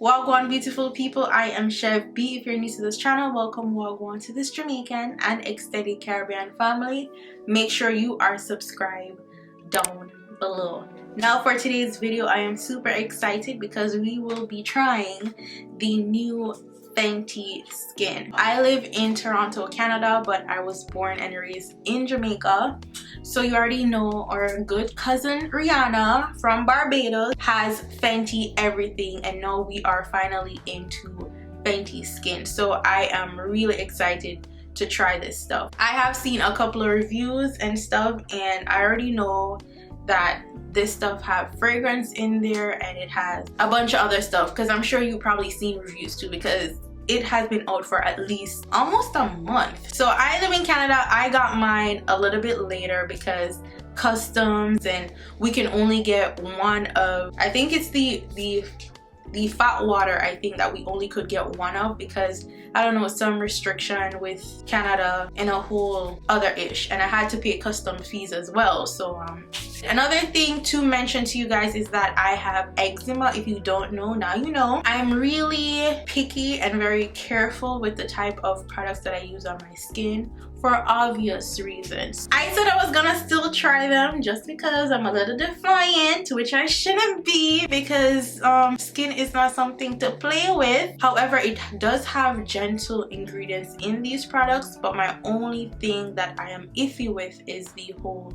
Wagwan beautiful people, I am Chev B. If you're new to this channel, welcome Wagwan to this Jamaican and extended Caribbean family. Make sure you are subscribed down below. Now for today's video, I am super excited because we will be trying the new FENTY skin. I live in Toronto, Canada, but I was born and raised in Jamaica. So you already know our good cousin Rihanna from Barbados has FENTY everything, and now we are finally into FENTY skin. So I am really excited to try this stuff. I have seen a couple of reviews and stuff, and I already know that this stuff have fragrance in there and it has a bunch of other stuff, because I'm sure you've probably seen reviews too, because it has been out for at least almost a month. So I live in Canada. I got mine a little bit later because customs, and we can only get one of, I think it's the fat water, I think, that we only could get one of, because I don't know, some restriction with Canada and a whole other ish, and I had to pay custom fees as well. So another thing to mention to you guys is that I have eczema. If you don't know, now you know. I'm really picky and very careful with the type of products that I use on my skin for obvious reasons. I said I was gonna still try them just because I'm a little defiant, which I shouldn't be, because skin is not something to play with. However, it does have gentle ingredients in these products, but my only thing that I am iffy with is the whole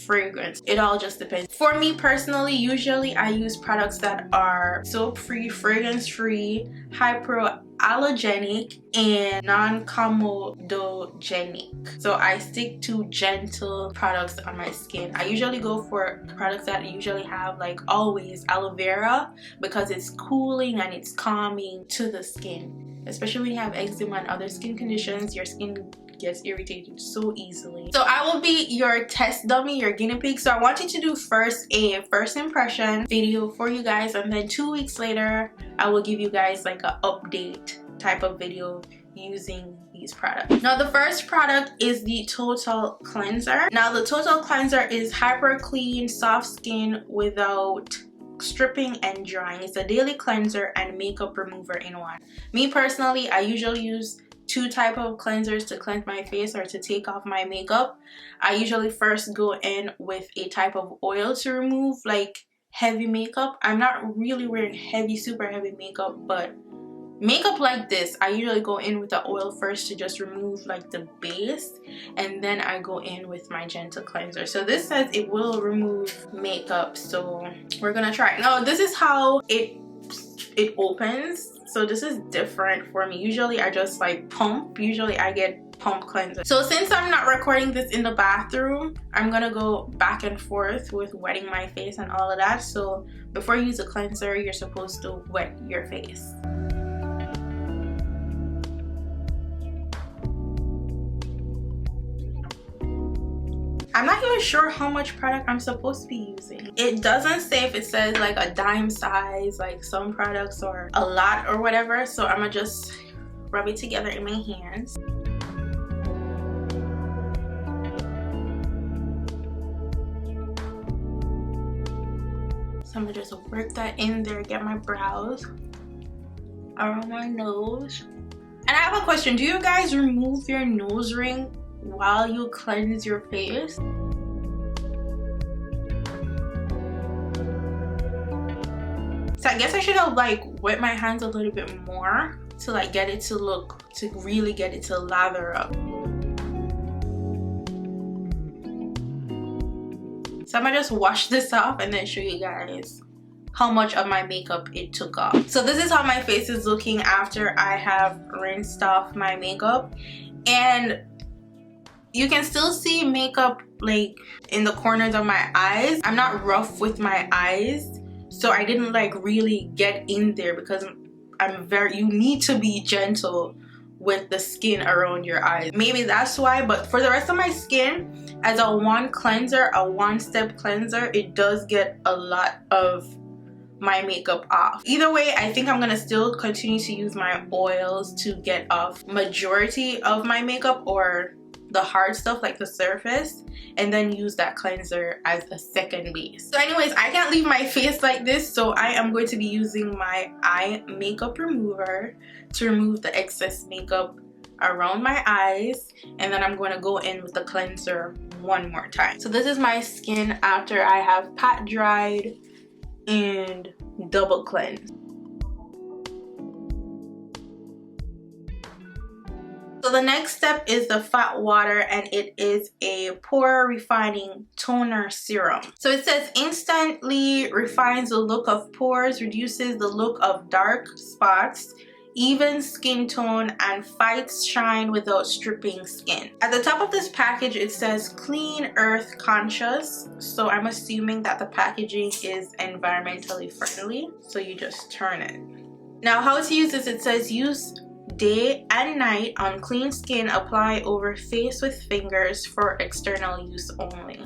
fragrance. It all just depends. For me personally, usually I use products that are soap-free, fragrance-free, hypoallergenic, and non-comedogenic. So I stick to gentle products on my skin. I usually go for products that usually have, like always, aloe vera, because it's cooling and it's calming to the skin. Especially when you have eczema and other skin conditions, your skin gets irritated so easily. So I will be your test dummy, your guinea pig. So I wanted to do first a first impression video for you guys, and then 2 weeks later I will give you guys like an update type of video using these products. Now the first product is the Total Cleanser. Now the Total Cleanser is hyper clean, soft skin without stripping and drying. It's a daily cleanser and makeup remover in one. Me personally, I usually use two type of cleansers to cleanse my face or to take off my makeup. I usually first go in with a type of oil to remove like heavy makeup. I'm not really wearing heavy, super heavy makeup, but makeup like this, I usually go in with the oil first to just remove like the base, and then I go in with my gentle cleanser. So this says it will remove makeup, so we're gonna try it. Now this is how it opens. So this is different for me. Usually I just like pump. Usually I get pump cleanser. So since I'm not recording this in the bathroom, I'm gonna go back and forth with wetting my face and all of that. So before you use a cleanser, you're supposed to wet your face. I'm not even sure how much product I'm supposed to be using. It doesn't say if it says like a dime size, like some products, or a lot or whatever. So I'm gonna just rub it together in my hands. So I'm gonna just work that in there, get my brows, around my nose. And I have a question. Do you guys remove your nose ring while you cleanse your face? So I guess I should have like wet my hands a little bit more to like get it to look, to really get it to lather up. So I'm gonna just wash this off and then show you guys how much of my makeup it took off. So this is how my face is looking after I have rinsed off my makeup, and you can still see makeup like in the corners of my eyes. I'm not rough with my eyes, so I didn't like really get in there, because you need to be gentle with the skin around your eyes. Maybe that's why, but for the rest of my skin, as a one cleanser, a one-step cleanser, it does get a lot of my makeup off. Either way, I think I'm gonna still continue to use my oils to get off majority of my makeup, or the hard stuff, like the surface, and then use that cleanser as a second base. So anyways, I can't leave my face like this, so I am going to be using my eye makeup remover to remove the excess makeup around my eyes, and then I'm going to go in with the cleanser one more time. So this is my skin after I have pat dried and double cleansed. So the next step is the fat water, and it is a pore refining toner serum. So it says instantly refines the look of pores, reduces the look of dark spots, evens skin tone, and fights shine without stripping skin. At the top of this package it says clean earth conscious, so I'm assuming that the packaging is environmentally friendly. So you just turn it. Now how to use this, it says use day and night on clean skin, apply over face with fingers for external use only.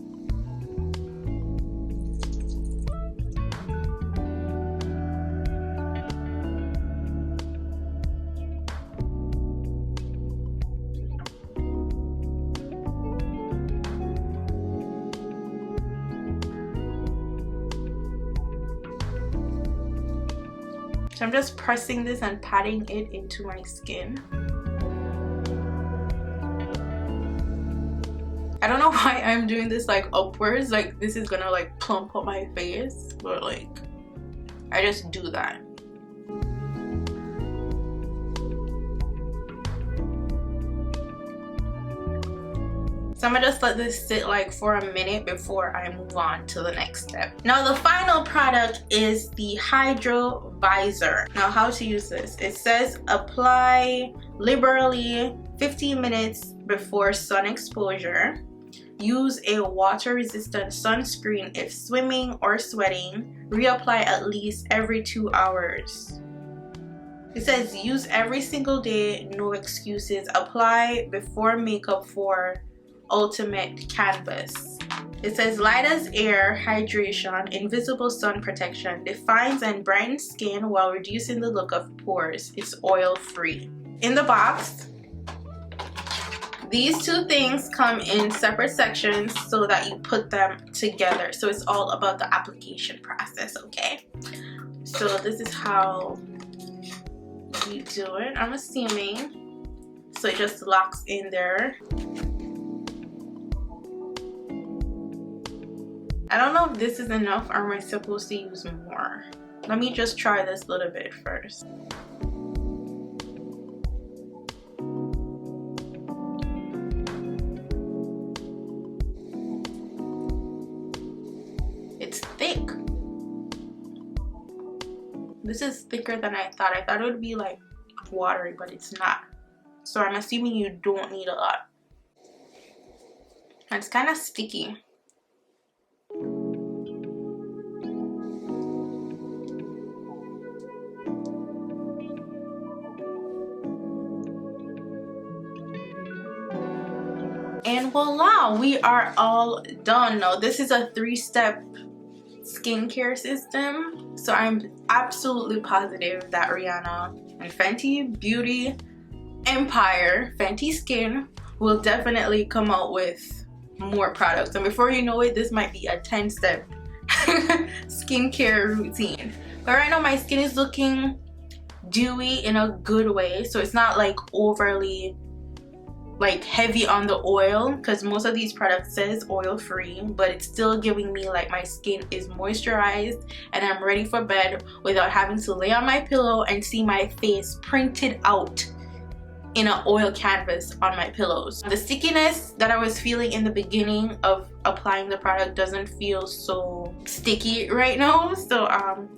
So I'm just pressing this and patting it into my skin. I don't know why I'm doing this like upwards, like this is gonna like plump up my face, but like I just do that. So I'm gonna just let this sit like for a minute before I move on to the next step. Now the final product is the Hydro Visor. Now how to use this, it says apply liberally 15 minutes before sun exposure. Use a water resistant sunscreen if swimming or sweating. Reapply at least every 2 hours. It says use every single day, no excuses. Apply before makeup for ultimate canvas. It says light as air hydration, invisible sun protection, defines and brightens skin while reducing the look of pores. It's oil free. In the box, these two things come in separate sections so that you put them together. So it's all about the application process, okay? So this is how you do it, I'm assuming. So it just locks in there. I don't know if this is enough or am I supposed to use more. Let me just try this little bit first. It's thick. This is thicker than I thought. I thought it would be like watery, but it's not. So I'm assuming you don't need a lot. And it's kind of sticky. And voila, we are all done. Now this is a 3-step skincare system, so I'm absolutely positive that Rihanna and Fenty Beauty Empire, Fenty Skin, will definitely come out with more products, and before you know it, this might be a 10-step skincare routine. But right now my skin is looking dewy in a good way, so it's not like overly like heavy on the oil, because most of these products says oil free, but it's still giving me like my skin is moisturized and I'm ready for bed without having to lay on my pillow and see my face printed out in an oil canvas on my pillows. The stickiness that I was feeling in the beginning of applying the product doesn't feel so sticky right now, so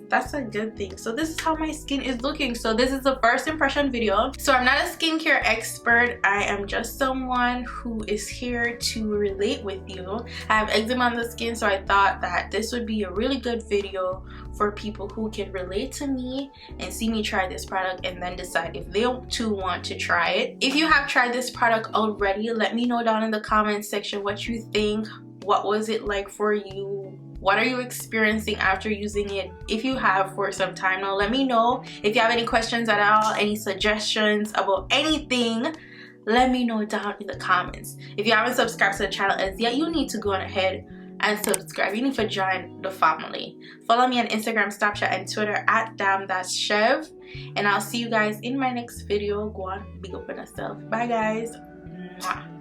that's a good thing. So this is how my skin is looking. So this is the first impression video. So I'm not a skincare expert, I am just someone who is here to relate with you. I have eczema on the skin, so I thought that this would be a really good video for people who can relate to me and see me try this product and then decide if they too want to try it. If you have tried this product already, let me know down in the comments section what you think. What was it like for you? What are you experiencing after using it? If you have for some time now, let me know. If you have any questions at all, any suggestions about anything, Let me know down in the comments. If you haven't subscribed to the channel as yet, you need to go on ahead and subscribe. You need to join the family. Follow me on Instagram, Snapchat, and Twitter at damn-that's-chev. And I'll see you guys in my next video. Go on, big up on yourself. Bye guys. Mwah.